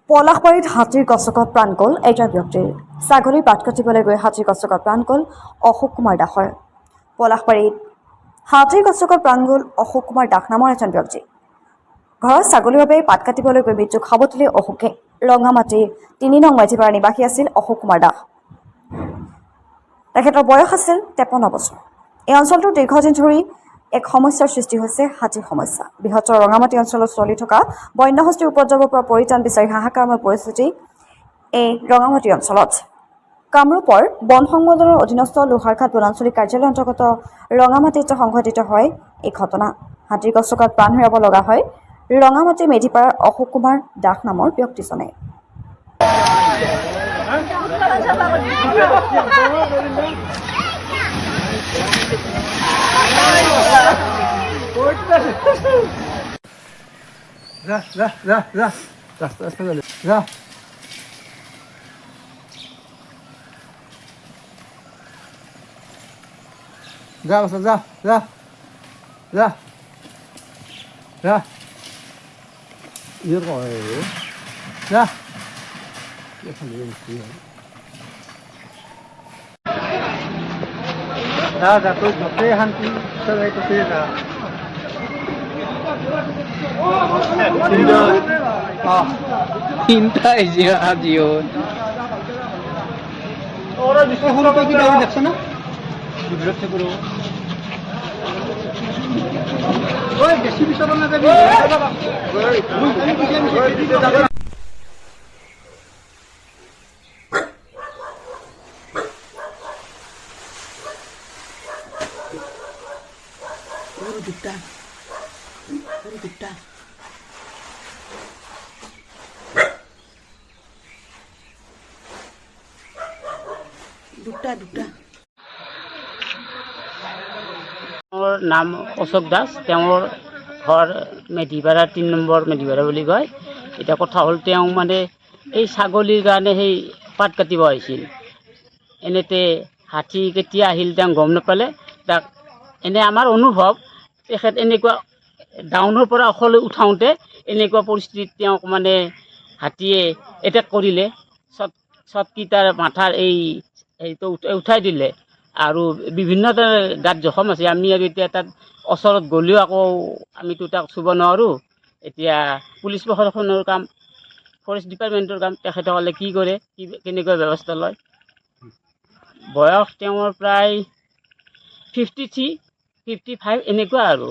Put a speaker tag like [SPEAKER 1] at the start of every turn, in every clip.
[SPEAKER 1] পলাশবাৰীত হাতীৰ গছকত প্ৰাণ গ'ল এজন ব্যক্তিৰ। ছাগলীৰ পাত কাটিবলৈ গৈ হাতীৰ গছকত প্ৰাণ গ'ল অশোক কুমাৰ দাসৰ। পলাশবাৰীত হাতীৰ গছকত প্ৰাণ গ'ল অশোক কুমাৰ দাস নামৰ এজন ব্যক্তি। ঘৰৰ ছাগলীৰ বাবে পাত কাটিবলৈ গৈ মৃত্যুক সাৱটিলে অশোকে। ৰঙামাটিৰ ৩ নং মাঝিপাৰা নিবাসী আছিল অশোক কুমাৰ দাস। তেখেতৰ বয়স আছিল 53 বছৰ। এই অঞ্চলটোৰ দীৰ্ঘদিন ধৰি এক সমস্যাৰ সৃষ্টি হৈছে হাতীৰ সমস্যা। বৃহত্তৰ ৰঙামাটি অঞ্চলত চলি থকা বন্যহস্তীৰ উপদ্ৰৱৰ পৰা পৰিত্ৰাণ বিচাৰি হাহাকাৰময় পৰিস্থিতি এই ৰঙামাটি অঞ্চলত। কামৰূপৰ বন সংমণ্ডলৰ অধীনস্থ লোহাৰঘাট বনাঞ্চলিক কাৰ্যালয়ৰ অন্তৰ্গত ৰঙামাটিত সংঘটিত হয় এই ঘটনা। হাতীৰ গছকত প্ৰাণ হেৰাব লগা হয় ৰঙামাটি মেধিপাৰাৰ অশোক কুমাৰ দাস নামৰ ব্যক্তিজনে।
[SPEAKER 2] tôi có cái hành vi tôi đây có tiền là
[SPEAKER 3] Pinta aja radio.
[SPEAKER 2] orang di sini orang pergi dari sana di berat seguro oi besi bisa mana tadi
[SPEAKER 3] মোৰ নাম অশোক দাস। তেওঁৰ ঘৰ মেধিপাৰা ৩ নম্বৰ মেধিপাৰা বুলি কয়। এতিয়া কথা হ'ল তেওঁ মানে এই ছাগলীৰ কাৰণে সেই পাত কাটিব আহিছিল। এনেতে হাতী কেতিয়া আহিল তেওঁ গম নাপালে। তাক এনে আমাৰ অনুভৱ তেখেত এনেকুৱা ডাউনৰ পৰা অখলৈ উঠাওঁতে এনেকুৱা পৰিস্থিতিত তেওঁক মানে হাতীয়ে এটেক কৰিলে। চটকিটাৰ মাথাৰ এইটো উঠাই দিলে আৰু বিভিন্ন গাত জখম আছে। আমি আৰু এতিয়া তাত ওচৰত গ'লেও আকৌ আমিতো তাক চুব নোৱাৰোঁ। এতিয়া পুলিচ প্ৰশাসনৰ কাম, ফৰেষ্ট ডিপাৰ্টমেণ্টৰ কাম, তেখেতসকলে কি কৰে, কেনেকুৱা ব্যৱস্থা লয়। বয়স তেওঁৰ প্ৰায় 53, 55 এনেকুৱা আৰু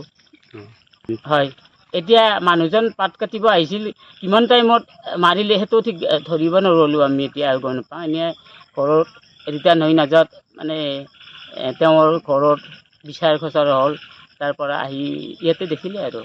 [SPEAKER 3] হয়। এতিয়া মানুহজন পাত কাটিব আহিছিল, কিমান টাইমত মাৰিলে সেইটো ঠিক ধৰিব নোৱাৰিলোঁ আমি এতিয়া আৰু গম নাপাওঁ। এনেই ঘৰত ৰিটাৰ্ণ হৈ নাযাত মানে তেওঁৰ ঘৰত বিচাৰ খোচাৰ হ'ল, তাৰ পৰা আহি ইয়াতে দেখিলে আৰু